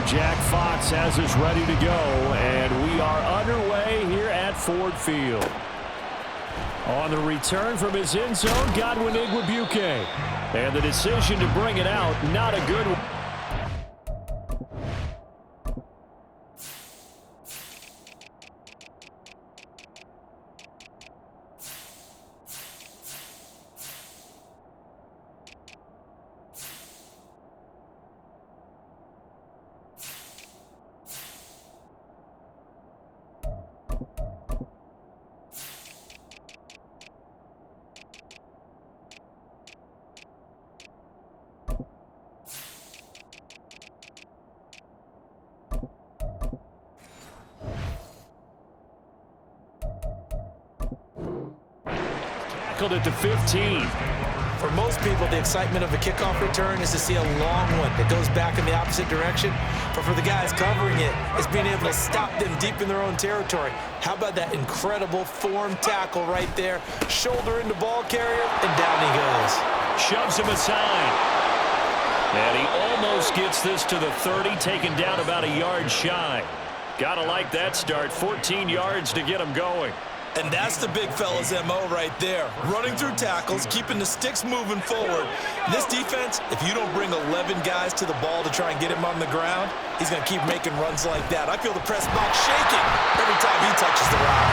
Jack Fox has us ready to go, and we are underway here at Ford Field. On the return from his end zone, Godwin Igwebuike. And the decision to bring it out, not a good one. At the 15. For most people, the excitement of a kickoff return is to see a long one that goes back in the opposite direction. But for the guys covering it, it's being able to stop them deep in their own territory. How about that incredible form tackle right there? Shoulder into ball carrier, and down he goes. Shoves him aside. And he almost gets this to the 30, taken down about a yard shy. Gotta like that start. 14 yards to get him going. And that's the big fella's MO right there. Running through tackles, keeping the sticks moving forward. This defense, if you don't bring 11 guys to the ball to try and get him on the ground, he's going to keep making runs like that. I feel the press box shaking every time he touches the rock.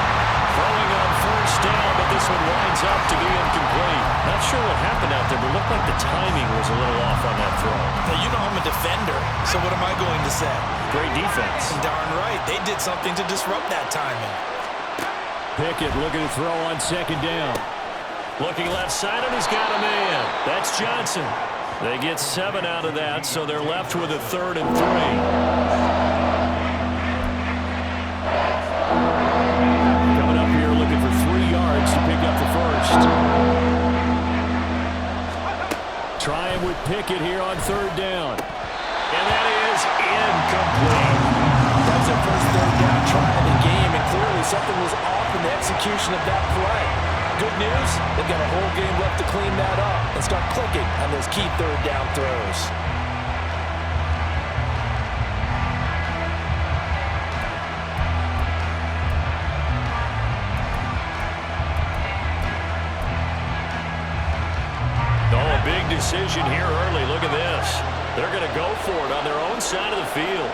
Throwing on first down, but this one winds up to be incomplete. Not sure what happened out there, but it looked like the timing was a little off on that throw. Now, you know I'm a defender, so what am I going to say? Great defense. Darn right. They did something to disrupt that timing. Pickett looking to throw on second down. Looking left side, and he's got a man. That's Johnson. They get 7 out of that, so they're left with a 3rd and 3. Coming up here looking for 3 yards to pick up the first. Trying with Pickett here on 3rd down. And that is incomplete. That's their first 3rd down try of the game, and clearly something was off in the execution of that play. Good news, they've got a whole game left to clean that up and start clicking on those key 3rd down throws. Oh, a big decision here early. Look at this. They're going to go for it on their own side of the field.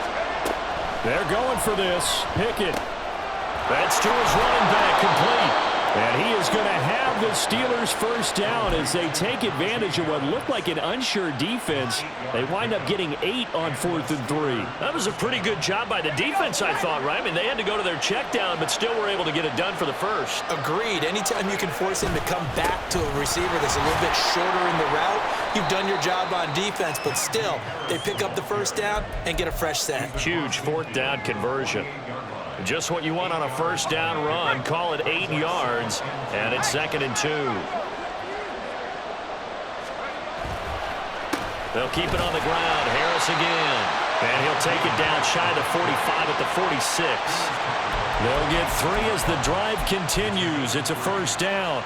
They're going for this. Pickett. That's to his running back, complete. And he is going to have the Steelers first down as they take advantage of what looked like an unsure defense. They wind up getting 8 on 4th and 3. That was a pretty good job by the defense, I thought, right? I mean, they had to go to their check down, but still were able to get it done for the first. Agreed. Anytime you can force him to come back to a receiver that's a little bit shorter in the route, you've done your job on defense, but still, they pick up the first down and get a fresh set. Huge 4th down conversion. Just what you want on a first down run. Call it 8 yards, and it's 2nd and 2. They'll keep it on the ground. Harris again. And he'll take it down shy of the 45 at the 46. They'll get 3 as the drive continues. It's a first down.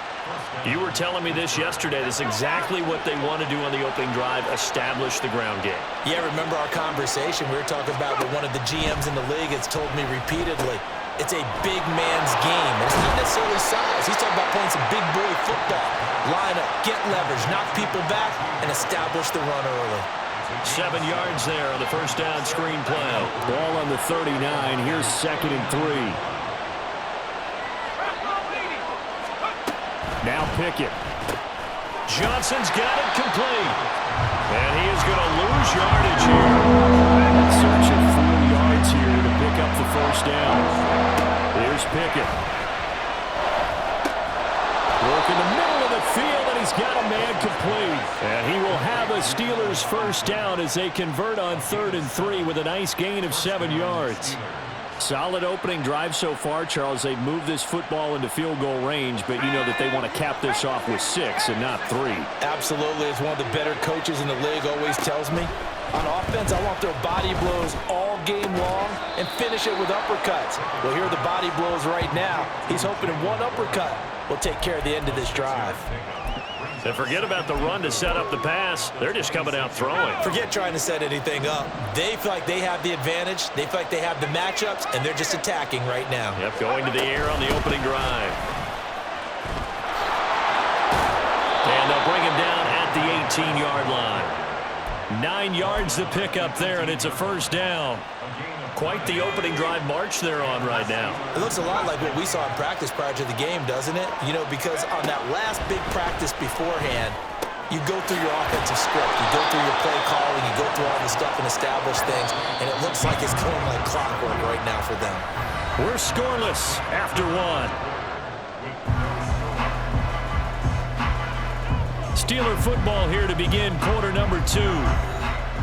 You were telling me this yesterday. This is exactly what they want to do on the opening drive, establish the ground game. Yeah, remember our conversation? We were talking about what one of the GMs in the league has told me repeatedly. It's a big man's game. It's not necessarily size. He's talking about playing some big boy football. Line up, get leverage, knock people back, and establish the run early. 7 yards there on the first down screen play. Ball on the 39. Here's 2nd and 3. Now Pickett. Johnson's got it complete. And he is going to lose yardage here. Searching 4 yards here to pick up the first down. Here's Pickett. Work in the middle of the field, and he's got a man complete. And he will have a Steelers first down as they convert on 3rd and 3 with a nice gain of 7 yards. Solid opening drive so far, Charles. They've moved this football into field goal range, but you know that they want to cap this off with 6 and not 3. Absolutely. As one of the better coaches in the league always tells me, on offense, I want their body blows all game long and finish it with uppercuts. Well, here are the body blows right now. He's hoping in one uppercut will take care of the end of this drive. And forget about the run to set up the pass. They're just coming out throwing. Forget trying to set anything up. They feel like they have the advantage. They feel like they have the matchups, and they're just attacking right now. Yep, going to the air on the opening drive. And they'll bring him down at the 18-yard line. 9 yards to pick up there, and it's a first down. Quite the opening drive march they're on right now. It looks a lot like what we saw in practice prior to the game, doesn't it? You know, because on that last big practice beforehand, you go through your offensive script, you go through your play calling, you go through all the stuff and establish things, and it looks like it's going like clockwork right now for them. We're scoreless after one. Steeler football here to begin quarter number 2.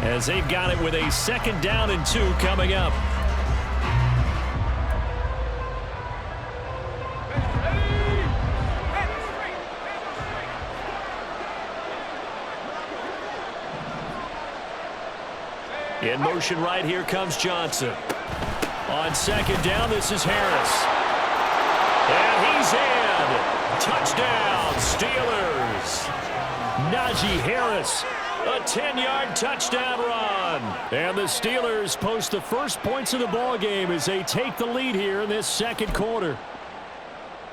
As they've got it with a 2nd down and 2 coming up. In motion right here comes Johnson. On 2nd down, this is Harris. And he's in. Touchdown, Steelers. Najee Harris. A 10-yard touchdown run. And the Steelers post the first points of the ball game as they take the lead here in this 2nd quarter.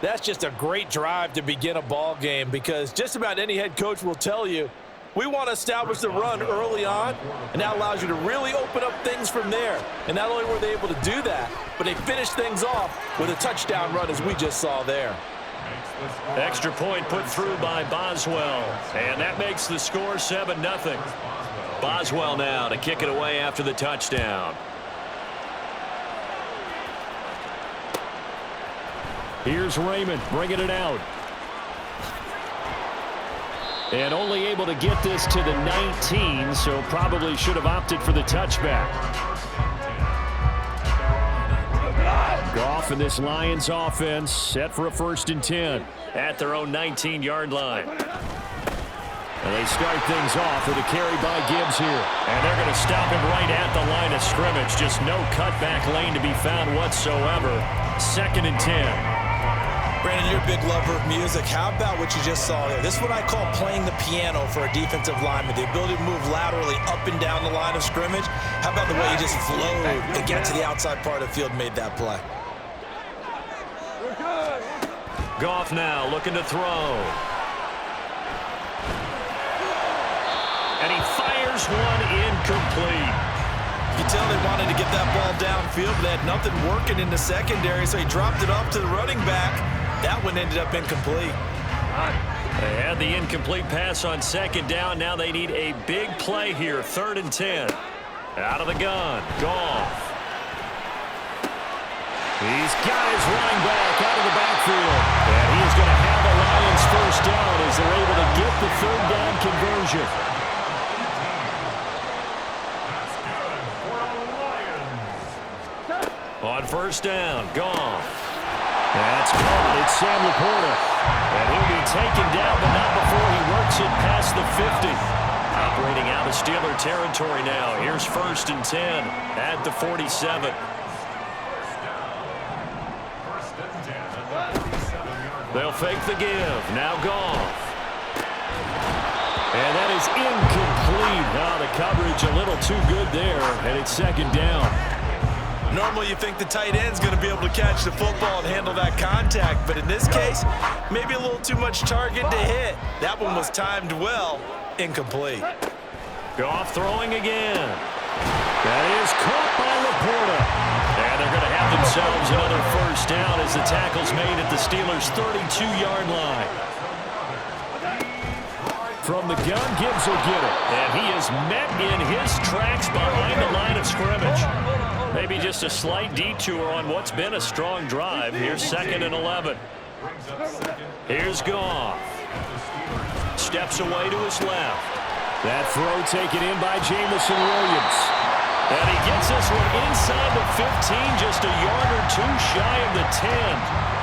That's just a great drive to begin a ball game because just about any head coach will tell you, we want to establish the run early on, and that allows you to really open up things from there. And not only were they able to do that, but they finished things off with a touchdown run as we just saw there. Extra point put through by Boswell. And that makes the score 7-0. Boswell now to kick it away after the touchdown. Here's Raymond bringing it out. And only able to get this to the 19, so probably should have opted for the touchback. Goff and this Lions offense set for a 1st and 10 at their own 19-yard line. And they start things off with a carry by Gibbs here. And they're going to stop him right at the line of scrimmage. Just no cutback lane to be found whatsoever. 2nd and 10. Brandon, you're a big lover of music. How about what you just saw there? This is what I call playing the piano for a defensive lineman. The ability to move laterally up and down the line of scrimmage. How about the way he just flowed and get to the outside part of the field and made that play? Goff now looking to throw. And he fires one incomplete. You can tell they wanted to get that ball downfield, but they had nothing working in the secondary, so he dropped it off to the running back. That one ended up incomplete. They had the incomplete pass on 2nd down. Now they need a big play here. 3rd and 10. Out of the gun. Goff. He's got his running back out of the backfield. And he's going to have the Lions 1st down as they're able to get the 3rd down conversion. On 1st down, Goff. That's covered. It's Sam Laporta. And he'll be taken down, but not before he works it past the 50. Operating out of Steeler territory now. Here's 1st and 10 at the 47. They'll fake the give. Now Goff. And that is incomplete. Now the coverage a little too good there, and it's 2nd down. Normally you think the tight end's going to be able to catch the football and handle that contact, but in this case, maybe a little too much target to hit. That one was timed well. Incomplete. Goff throwing again. That is caught by Laporta. And they're going to have themselves another 1st down as the tackle's made at the Steelers' 32-yard line. From the gun, Gibbs will get it. And he is met in his tracks behind the line of scrimmage. Maybe just a slight detour on what's been a strong drive. Here's 2nd and 11. Here's Goff. Steps away to his left. That throw taken in by Jamison Williams. And he gets this one inside the 15, just a yard or two shy of the 10.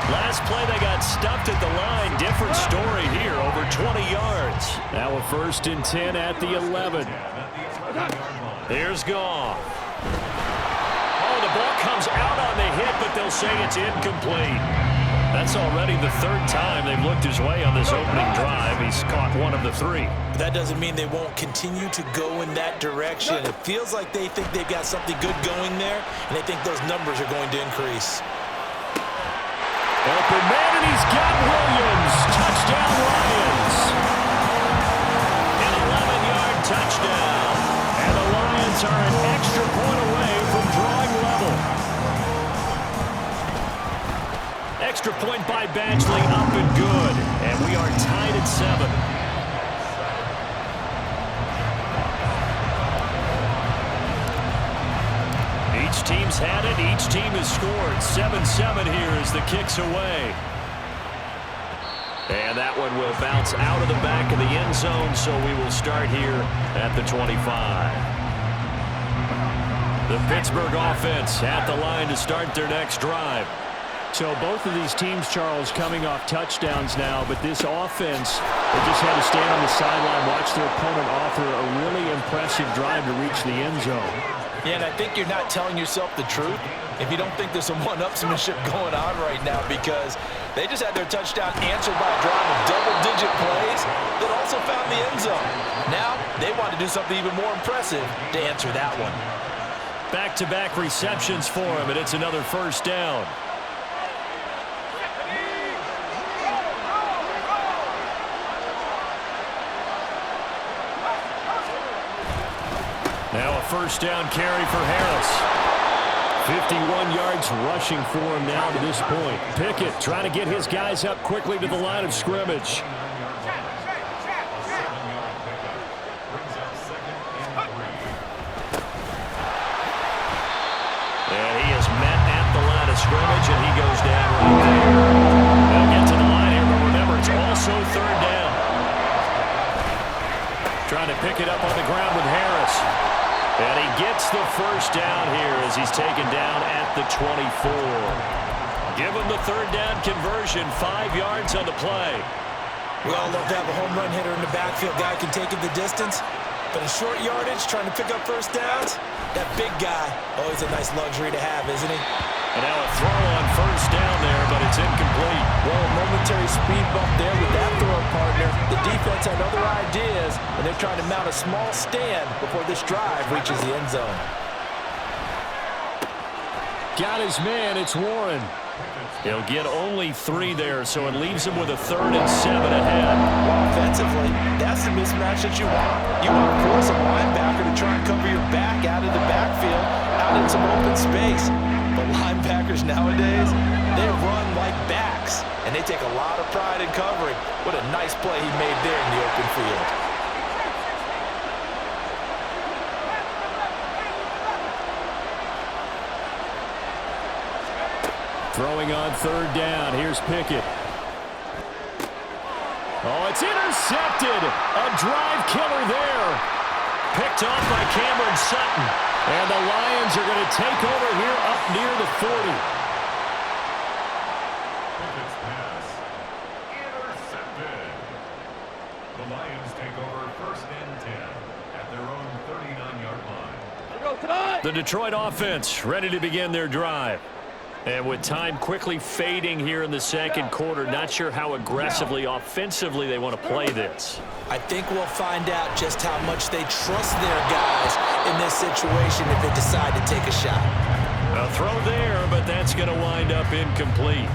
Last play they got stuffed at the line. Different story here, over 20 yards. Now a 1st and 10 at the 11. Here's Goff. Oh, the ball comes out on the hit, but they'll say it's incomplete. That's already the third time they've looked his way on this opening drive. He's caught one of the three. But that doesn't mean they won't continue to go in that direction. It feels like they think they've got something good going there, and they think those numbers are going to increase. Open man, and he's got Williams. Touchdown, Lions. An 11-yard touchdown. And the Lions are an extra point away from drawing level. Extra point by Badgley, up and good. And we are tied at 7. Each team's had it. Each team has scored. 7-7 here as the kick's away. And that one will bounce out of the back of the end zone, so we will start here at the 25. The Pittsburgh offense at the line to start their next drive. So both of these teams, Charles, coming off touchdowns now, but this offense, they just had to stand on the sideline, watch their opponent offer a really impressive drive to reach the end zone. Yeah, and I think you're not telling yourself the truth if you don't think there's some one-upsmanship going on right now, because they just had their touchdown answered by a drive of double-digit plays that also found the end zone. Now they want to do something even more impressive to answer that one. Back-to-back receptions for him, and it's another first down. Now a first down carry for Harris. 51 yards rushing for him now to this point. Pickett trying to get his guys up quickly to the line of scrimmage. And he is met at the line of scrimmage, and he goes down right there. They'll get to the line here, but remember, it's also third down. Trying to pick it up on the ground with Harris. And he gets the first down here as he's taken down at the 24. Give him the third down conversion, 5 yards on the play. We all love to have a home run hitter in the backfield. Guy can take it the distance. But in short yardage, trying to pick up first downs, that big guy, always a nice luxury to have, isn't he? And now a throw on first down there, but it's incomplete. Well, a momentary speed bump there with that throw partner. The defense had other ideas, and they're trying to mount a small stand before this drive reaches the end zone. Got his man, it's Warren. He'll get only 3 there, so it leaves him with a 3rd and 7 ahead. Well, offensively, that's the mismatch that you want. You want to force a linebacker to try and cover your back out of the backfield, out in some open space. But linebackers nowadays, they run like backs, and they take a lot of pride in covering. What a nice play he made there in the open field. Throwing on third down. Here's Pickett. Oh, it's intercepted. A drive killer there. Picked off by Cameron Sutton. And the Lions are going to take over here up near the 40. Pickett's pass. Intercepted. The Lions take over 1st and 10 at their own 39-yard line. The Detroit offense ready to begin their drive. And with time quickly fading here in the second quarter, not sure how aggressively, offensively they want to play this. I think we'll find out just how much they trust their guys in this situation if they decide to take a shot. A throw there, but that's going to wind up incomplete.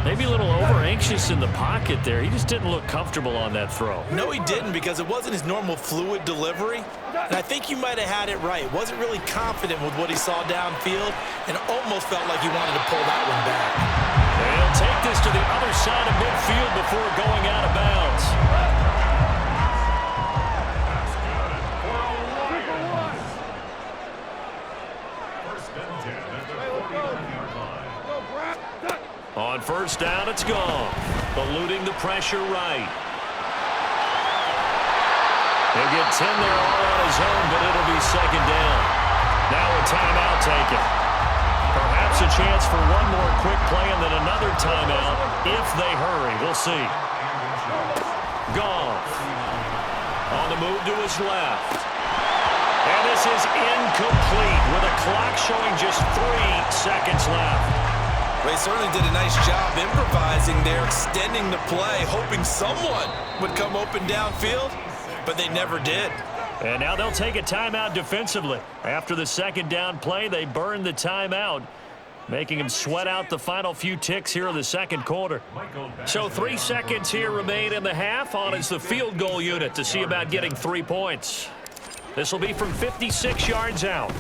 Maybe a little over-anxious in the pocket there. He just didn't look comfortable on that throw. No, he didn't, because it wasn't his normal fluid delivery. And I think you might have had it right. Wasn't really confident with what he saw downfield and almost felt like he wanted to pull that one back. They'll take this to the other side of midfield before going out of bounds. On first down, it's gone. Eluding the pressure right. He'll get 10 there all on his own, but it'll be second down. Now a timeout taken. Perhaps a chance for one more quick play and then another timeout if they hurry. We'll see. Goff on the move to his left. And this is incomplete with a clock showing just 3 seconds left. Well, he certainly did a nice job improvising there, extending the play, hoping someone would come open downfield, but they never did. And now they'll take a timeout defensively. After the second down play, they burned the timeout, making them sweat out the final few ticks here in the second quarter. So 3 seconds here remain in the half. On is the field goal unit to see about getting 3 points. This will be from 56 yards out.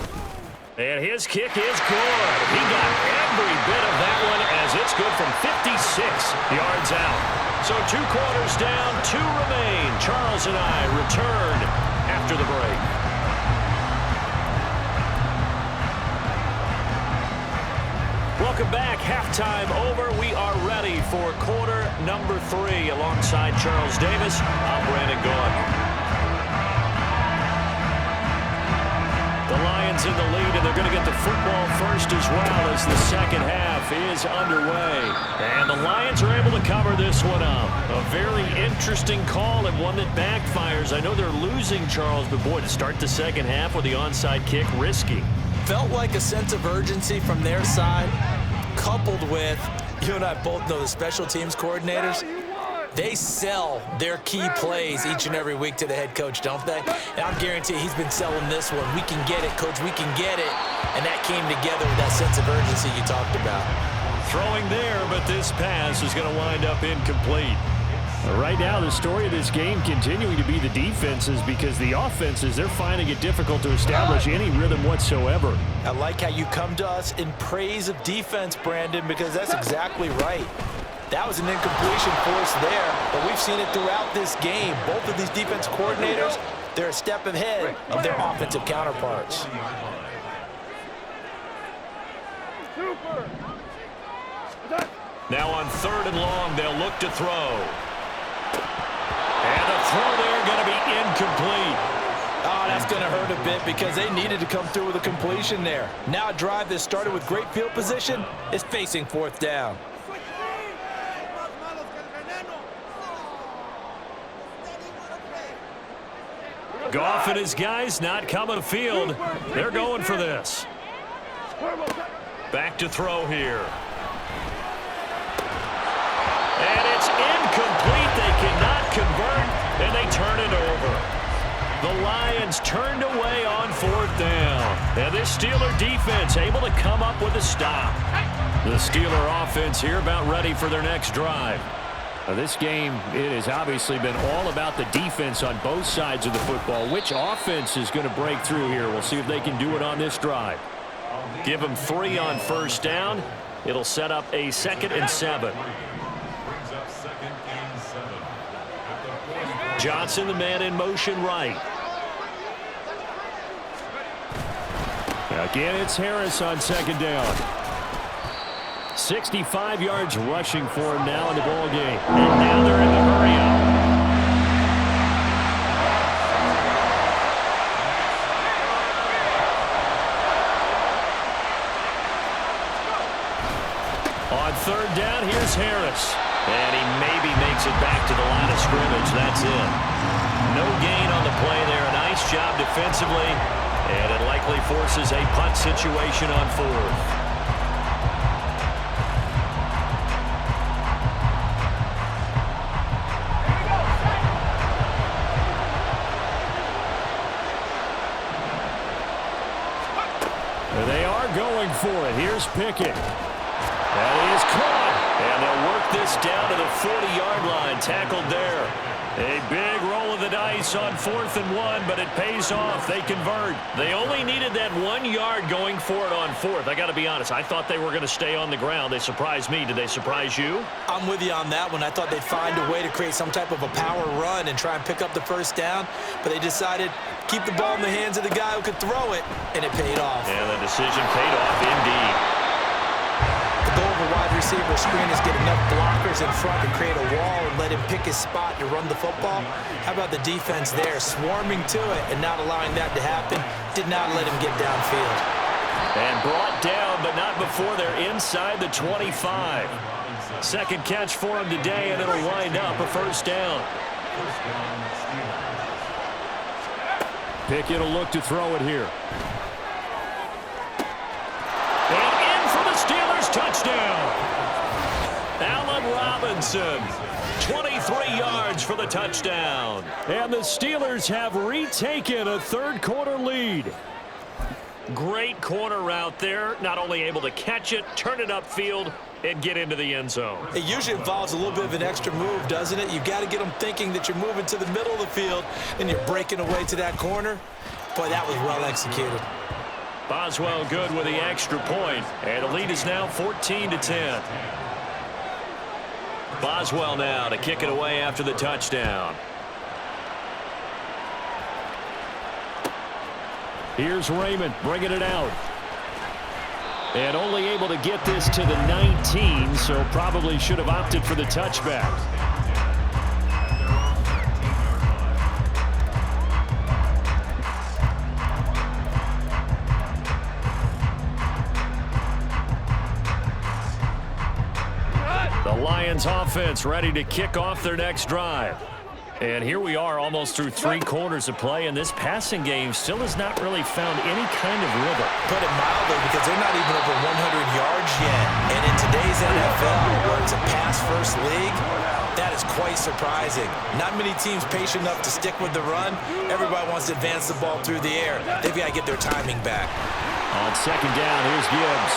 And his kick is good. He got every bit of that one as it's good from 56 yards out. So 2 quarters down, 2 remain. Charles and I return after the break. Welcome back. Halftime over. We are ready for quarter number 3. Alongside Charles Davis, I'm Brandon Gaudin. The Lions in the lead, and they're going to get the football first as well as the second half is underway. And the Lions are able to cover this one up. A very interesting call and one that backfires. I know they're losing, Charles, but boy, to start the second half with the onside kick, risky. Felt like a sense of urgency from their side, coupled with, you and I both know the special teams coordinators, they sell their key plays each and every week to the head coach, don't they? And I'm guaranteeing he's been selling this one. We can get it, coach, we can get it. And that came together with that sense of urgency you talked about. Throwing there, but this pass is going to wind up incomplete. Right now, the story of this game continuing to be the defenses, because the offenses, they're finding it difficult to establish any rhythm whatsoever. I like how you come to us in praise of defense, Brandon, because that's exactly right. That was an incompletion for us there, but we've seen it throughout this game. Both of these defense coordinators, they're a step ahead of their offensive counterparts. Now on 3rd and long, they'll look to throw. And the throw there going to be incomplete. Oh, that's going to hurt a bit because they needed to come through with a completion there. Now a drive that started with great field position is facing 4th down. Goff and his guys not coming field. They're going for this. Back to throw here. And it's incomplete. They cannot convert, and they turn it over. The Lions turned away on 4th down. And this Steeler defense able to come up with a stop. The Steeler offense here about ready for their next drive. This game, it has obviously been all about the defense on both sides of the football. Which offense is going to break through here? We'll see if they can do it on this drive. Give them 3 on 1st down. It'll set up a 2nd and 7. Johnson, the man in motion right. Again, it's Harris on 2nd down. 65 yards rushing for him now in the ball game. And now they're in the hurry-up. On 3rd down, here's Harris. And he maybe makes it back to the line of scrimmage. That's it. No gain on the play there. A nice job defensively. And it likely forces a punt situation on 4th. They are going for it. Here's Pickett. That is caught. And they'll work this down to the 40-yard line. Tackled there. A big roll of the dice on 4th and 1, but it pays off. They convert. They only needed that 1 yard going for it on 4th. I got to be honest. I thought they were going to stay on the ground. They surprised me. Did they surprise you? I'm with you on that one. I thought they'd find a way to create some type of a power run and try and pick up the 1st down, but they decided keep the ball in the hands of the guy who could throw it, and it paid off. And the decision paid off indeed. The goal of a wide receiver screen is get enough blockers in front to create a wall and let him pick his spot to run the football. How about the defense there, swarming to it and not allowing that to happen? Did not let him get downfield. And brought down, but not before they're inside the 25. Second catch for him today, and it'll wind up a 1st down. Pickett will look to throw it here. And in for the Steelers touchdown. touchdown. Allen Robinson, 23 yards for the touchdown. And the Steelers have retaken a third-quarter lead. Great corner route there. Not only able to catch it, turn it upfield, and get into the end zone. It usually involves a little bit of an extra move, doesn't it? You've got to get them thinking that you're moving to the middle of the field and you're breaking away to that corner. Boy, that was well executed. Boswell good with the extra point, and the lead is now 14-10. Boswell now to kick it away after the touchdown. Here's Raymond bringing it out. And only able to get this to the 19, so probably should have opted for the touchback. The Lions offense ready to kick off their next drive. And here we are almost through 3 quarters of play, and this passing game still has not really found any kind of rhythm. Put it mildly, because they're not even over 100 yards yet. And in today's NFL, where it's a pass-first league, that is quite surprising. Not many teams patient enough to stick with the run. Everybody wants to advance the ball through the air. They've got to get their timing back. On second down, here's Gibbs.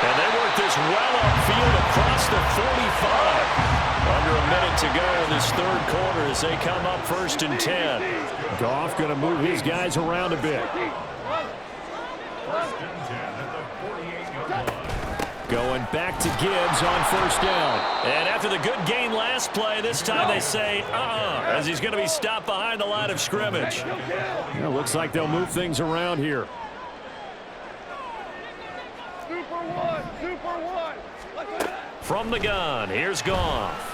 And they work this well upfield across the 45. Under a minute to go in this third quarter as they come up 1st and 10. Goff going to move his guys around a bit. Going back to Gibbs on 1st down. And after the good gain last play, this time they say, as he's going to be stopped behind the line of scrimmage. Yeah, looks like they'll move things around here. From the gun, here's Goff.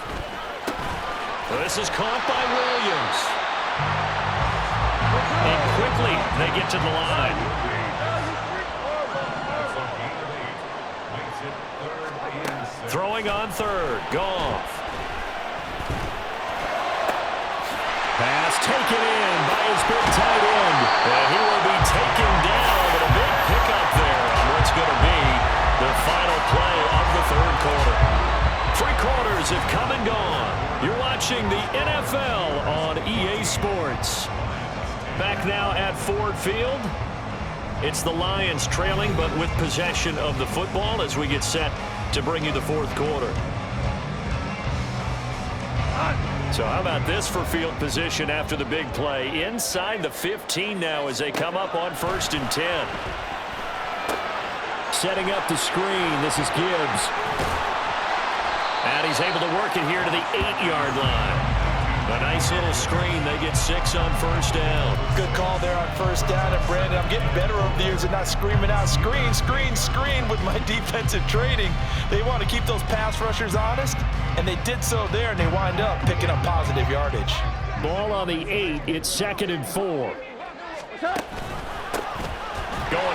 This is caught by Williams. And quickly, they get to the line. Throwing on 3rd, Goff. Pass taken in by his big tight end. And he will be taken down, but a big pickup there on what's going to be the final play of the third quarter. 3 quarters have come and gone. You're watching the NFL on EA Sports. Back now at Ford Field. It's the Lions trailing, but with possession of the football as we get set to bring you the 4th quarter. So how about this for field position after the big play? Inside the 15 now as they come up on 1st and 10. Setting up the screen. This is Gibbs. And he's able to work it here to the 8-yard line. A nice little screen. They get 6 on 1st down. Good call there on 1st down. And Brandon, I'm getting better over the years at not screaming out screen, screen, screen with my defensive training. They want to keep those pass rushers honest, and they did so there, and they wind up picking up positive yardage. Ball on the 8. It's 2nd and 4. Going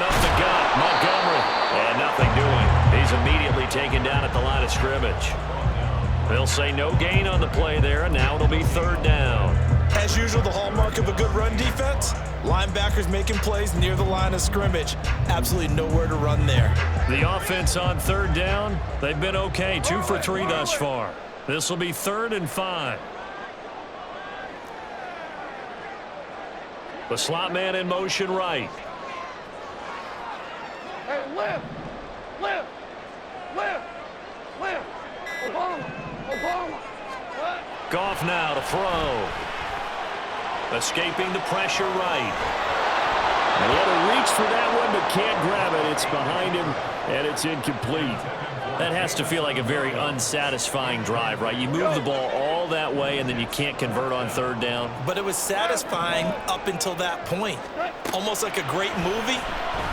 up the gut, Montgomery. And nothing doing. He's immediately taken down at the line of scrimmage. They'll say no gain on the play there, and now it'll be 3rd down. As usual, the hallmark of a good run defense, linebackers making plays near the line of scrimmage. Absolutely nowhere to run there. The offense on 3rd down, they've been okay, 2 for 3 thus far. This will be 3rd and 5. The slot man in motion right. Hey, lift! Lift! Lift! Lift! Obama! Obama! What? Goff now to throw. Escaping the pressure right. And he had to reach for that one, but can't grab it. It's behind him, and it's incomplete. That has to feel like a very unsatisfying drive, right? You move the ball all that way, and then you can't convert on 3rd down. But it was satisfying up until that point. Almost like a great movie,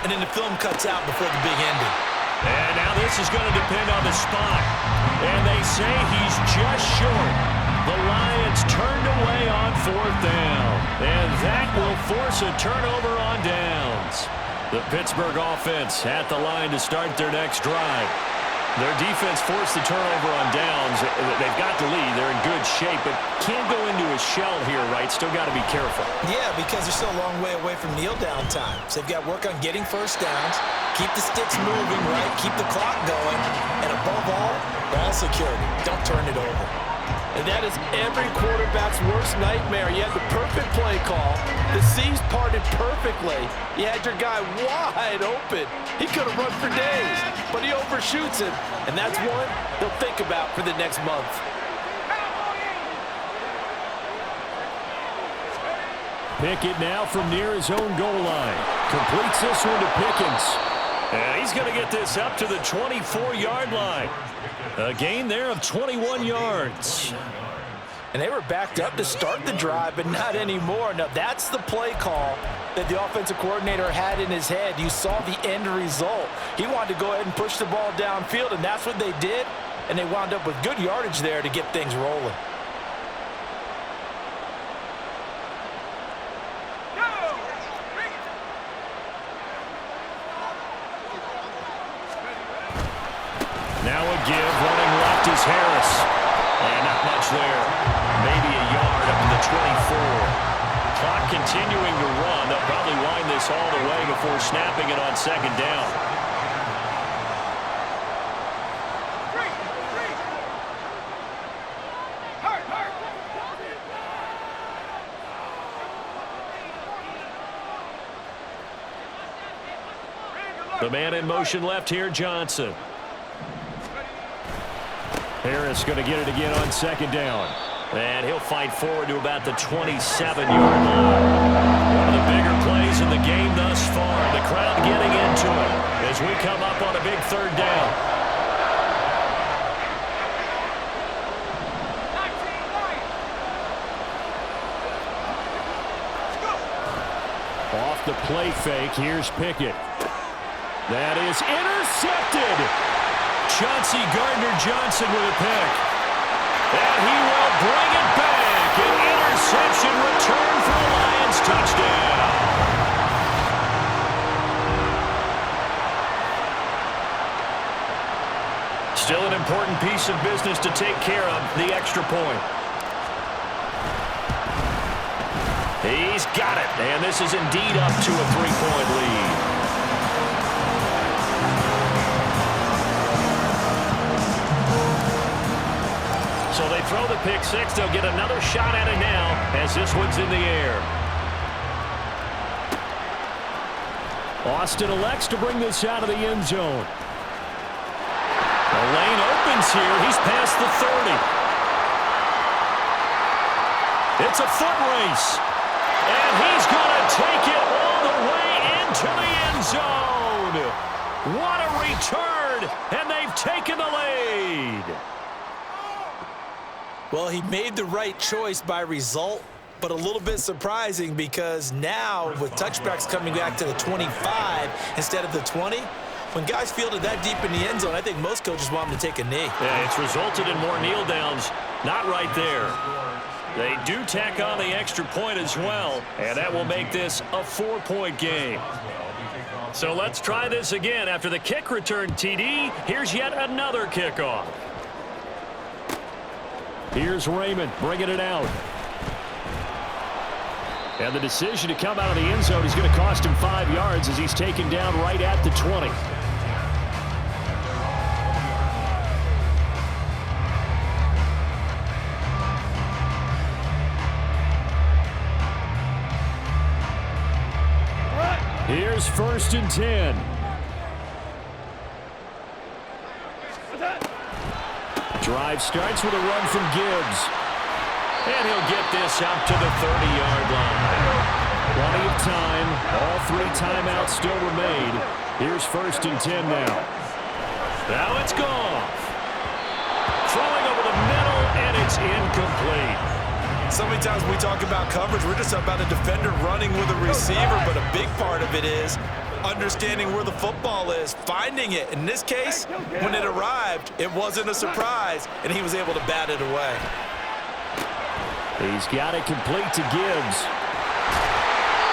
and then the film cuts out before the big ending. And now this is going to depend on the spot. And they say he's just short. The Lions turned away on 4th down. And that will force a turnover on downs. The Pittsburgh offense at the line to start their next drive. Their defense forced the turnover on downs. They've got the lead. They're in good shape, but can't go into a shell here, right? Still got to be careful. Yeah, because they're still a long way away from kneel down time. So they've got to work on getting first downs, keep the sticks moving, right? Keep the clock going, and above all, ball security. Don't turn it over. And that is every quarterback's worst nightmare. You had the perfect play call. The seams parted perfectly. You had your guy wide open. He could have run for days, but he overshoots him. And that's one they'll think about for the next month. Pickett now from near his own goal line. Completes this one to Pickens. And he's going to get this up to the 24-yard line. A gain there of 21 yards. And they were backed up to start the drive, but not anymore. Now, that's the play call that the offensive coordinator had in his head. You saw the end result. He wanted to go ahead and push the ball downfield, and that's what they did. And they wound up with good yardage there to get things rolling. Now a give, running left is Harris. And not much there. Maybe a yard up to the 24. Clock continuing to run. They'll probably wind this all the way before snapping it on second down. The man in motion left here, Johnson. Harris going to get it again on second down. And he'll fight forward to about the 27-yard line. One of the bigger plays in the game thus far. The crowd getting into it as we come up on a big third down. Off the play fake, here's Pickett. That is intercepted. Chauncey Gardner-Johnson with a pick. And he will bring it back. An interception return for a Lions touchdown. Still an important piece of business to take care of, the extra point. He's got it. And this is indeed up to a 3-point lead. So they throw the pick six. They'll get another shot at it now as this one's in the air. Austin elects to bring this out of the end zone. The lane opens here. He's past the 30. It's a foot race. And he's going to take it all the way into the end zone. What a return. And they've taken the lead. Well, he made the right choice by result, but a little bit surprising because now with touchbacks coming back to the 25 instead of the 20, when guys fielded that deep in the end zone, I think most coaches want them to take a knee. Yeah, it's resulted in more kneel downs. Not right there. They do tack on the extra point as well, and that will make this a 4-point game. So let's try this again. After the kick return TD, here's yet another kickoff. Here's Raymond bringing it out. And the decision to come out of the end zone is going to cost him 5 yards as he's taken down right at the 20. Here's 1st and 10. Drive starts with a run from Gibbs. And he'll get this out to the 30-yard line. Plenty of time. All 3 timeouts still remain. Here's 1st and 10 now. Now it's Goff. Throwing over the middle, and it's incomplete. So many times when we talk about coverage, we're just about a defender running with a receiver, but a big part of it is understanding where the football is, finding it. In this case, when it arrived, it wasn't a surprise, and he was able to bat it away. He's got it complete to Gibbs.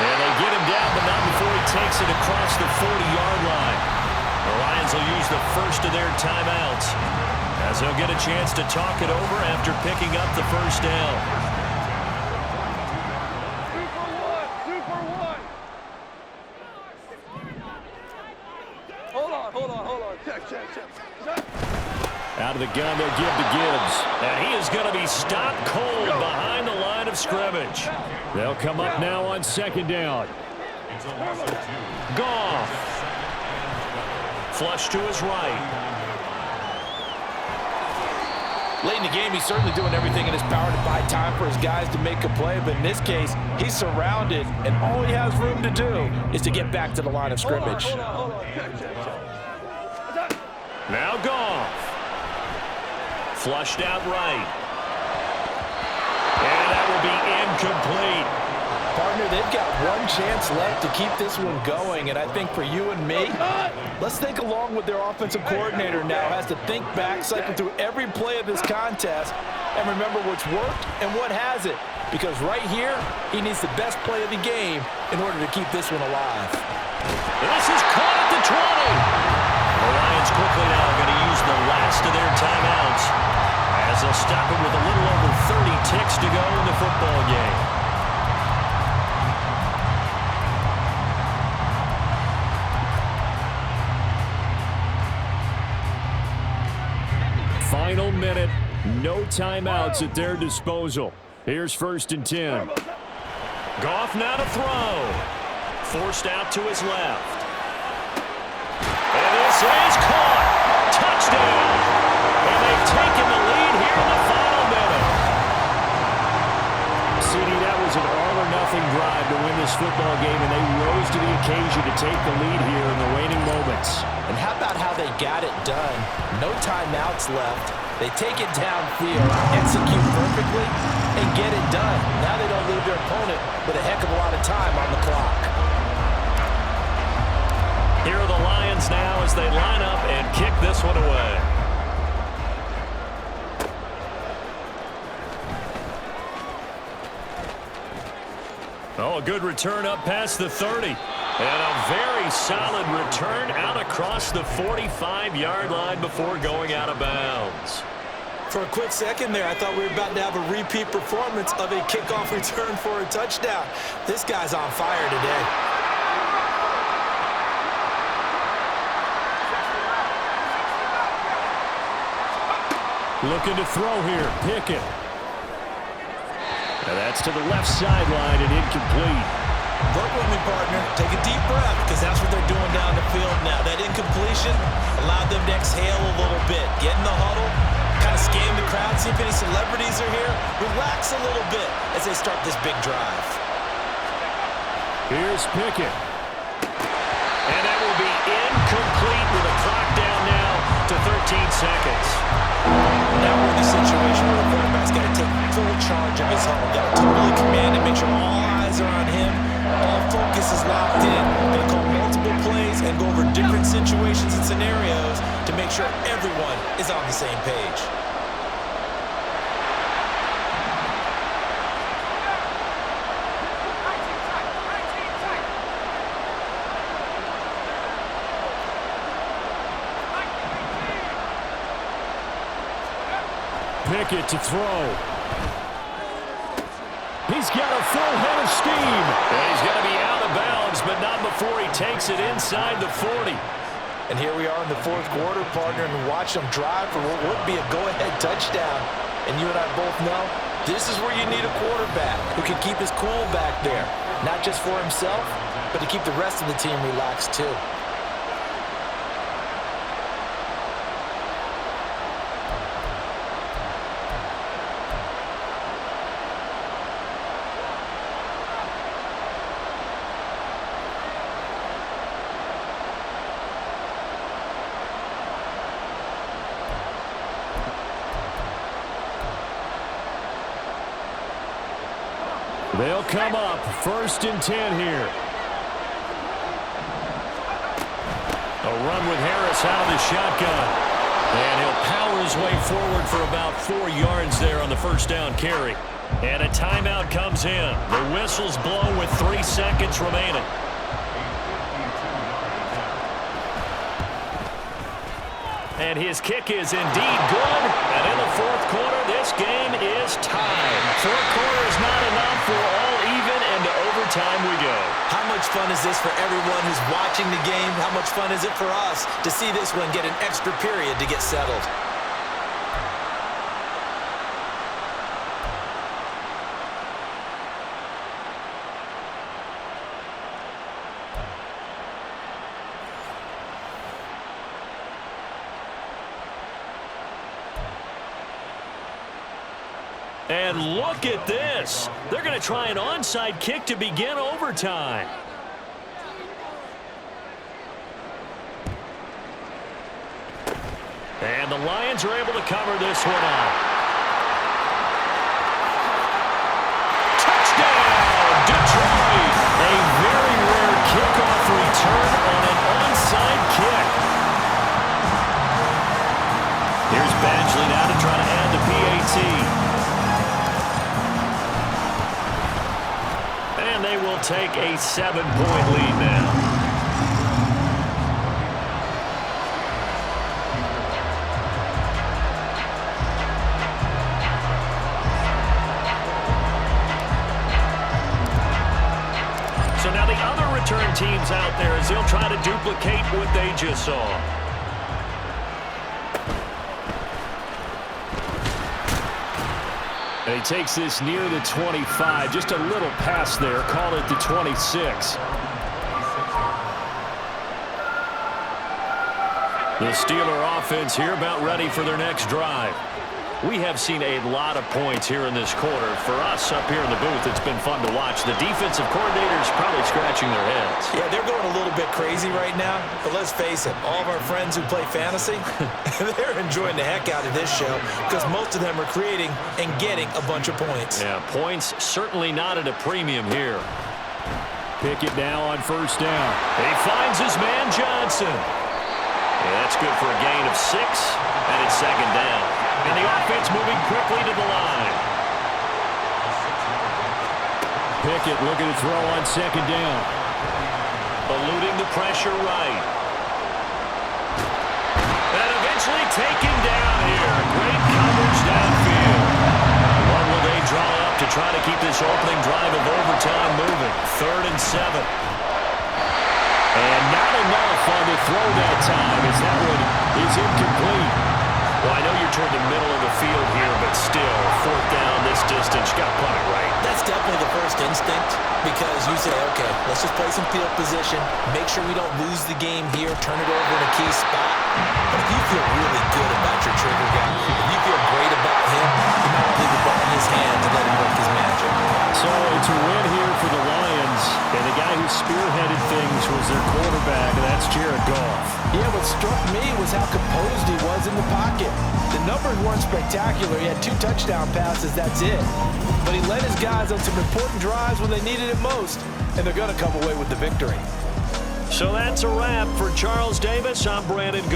And they get him down, but not before he takes it across the 40-yard line. The Lions Lions will use the first of their timeouts as they'll get a chance to talk it over after picking up the first down. 2 for 1. Hold on. Check. Out of the gun, they'll give to Gibbs. And he is going to be stopped cold behind the line of scrimmage. They'll come up now on second down. Goff. Flush to his right. Late in the game, he's certainly doing everything in his power to buy time for his guys to make a play, but in this case, he's surrounded, and all he has room to do is to get back to the line of scrimmage. Hold on. Check. Now Goff. Flushed out right. And that will be incomplete. Partner, they've got one chance left to keep this one going, and I think for you and me, let's think along with their offensive coordinator now has to think back, cycle through every play of this contest, and remember what's worked and what hasn't. Because right here, he needs the best play of the game in order to keep this one alive. This is caught at the 20. The Lions quickly now going to use the last of their timeouts as they'll stop it with a little over 30 ticks to go in the football game. Final minute, no timeouts at their disposal. Here's 1st and 10. Goff now to throw. Forced out to his left. And this is caught. Touchdown. And they've taken the lead here in the final minute. CD, that was an all-or-nothing drive to win this football game, and they rose to the occasion to take the lead here in the waning moments. And how about how they got it done? No timeouts left. They take it downfield, execute perfectly, and get it done. Now they don't leave their opponent with a heck of a lot of time on the clock. Here are the Lions now as they line up and kick this one away. Oh, a good return up past the 30. And a very solid return out across the 45-yard line before going out of bounds. For a quick second there, I thought we were about to have a repeat performance of a kickoff return for a touchdown. This guy's on fire today. Looking to throw here, Pickett. And that's to the left sideline and incomplete. Work with me, partner. Take a deep breath, because that's what they're doing down the field now. That incompletion allowed them to exhale a little bit. Get in the huddle, kind of scan the crowd, see if any celebrities are here. Relax a little bit as they start this big drive. Here's Pickett. And that will be incomplete with a clock down now to 13 seconds. Now we're in the situation where the quarterback's got to take full charge of his huddle. Got to totally command it, make sure all eyes are on him. All focus is locked in. Going to call multiple plays and go over different situations and scenarios to make sure everyone is on the same page. Pickett to throw. He's got a full head of steam. And he's going to be out of bounds, but not before he takes it inside the 40. And here we are in the fourth quarter, partner, and watch them drive for what would be a go-ahead touchdown. And you and I both know this is where you need a quarterback who can keep his cool back there, not just for himself, but to keep the rest of the team relaxed too. They'll come up 1st and 10 here. A run with Harris out of the shotgun. And he'll power his way forward for about 4 yards there on the first down carry. And a timeout comes in. The whistle's blown with 3 seconds remaining. And his kick is indeed good. And in the fourth quarter, this game is tied. Fourth quarter is not enough. We're all even, and to overtime we go. How much fun is this for everyone who's watching the game? How much fun is it for us to see this one get an extra period to get settled? And look at this. They're going to try an onside kick to begin overtime. And the Lions are able to cover this one up. Touchdown, Detroit. A very rare kickoff return on an onside kick. Here's Badgley now to try to add the PAT. And they will take a 7-point lead now. So now the other return teams out there as they'll try to duplicate what they just saw. And he takes this near the 25. Just a little pass there. Call it the 26. The Steeler offense here about ready for their next drive. We have seen a lot of points here in this quarter. For us up here in the booth, it's been fun to watch. The defensive coordinators probably scratching their heads. Yeah, they're going a little bit crazy right now. But let's face it, all of our friends who play fantasy, they're enjoying the heck out of this show because most of them are creating and getting a bunch of points. Yeah, points certainly not at a premium here. Pickett now on first down. He finds his man Johnson. Yeah, that's good for a gain of 6, and it's second down. And the offense moving quickly to the line. Pickett looking to throw on second down. Eluding the pressure right. And eventually taken down here. Great coverage downfield. What will they draw up to try to keep this opening drive of overtime moving? 3rd and 7. And not enough on the throw that time as that one is incomplete. Well, I know you're toward the middle of the field here, but still, 4th down this distance, you got to punt it right. That's definitely the first instinct because you say, okay, let's just play some field position, make sure we don't lose the game here, turn it over in a key spot. But if you feel really good about your trigger guy, if you feel great about him, you might leave the ball in his hands and let him work his magic. So it's a win here for the Lions, and the guy who spearheaded things was their quarterback, and that's Jared Goff. Yeah, what struck me was how composed he was in the pocket. The numbers weren't spectacular. He had 2 touchdown passes, that's it. But he led his guys on some important drives when they needed it most, and they're going to come away with the victory. So that's a wrap for Charles Davis. I'm Brandon Goff.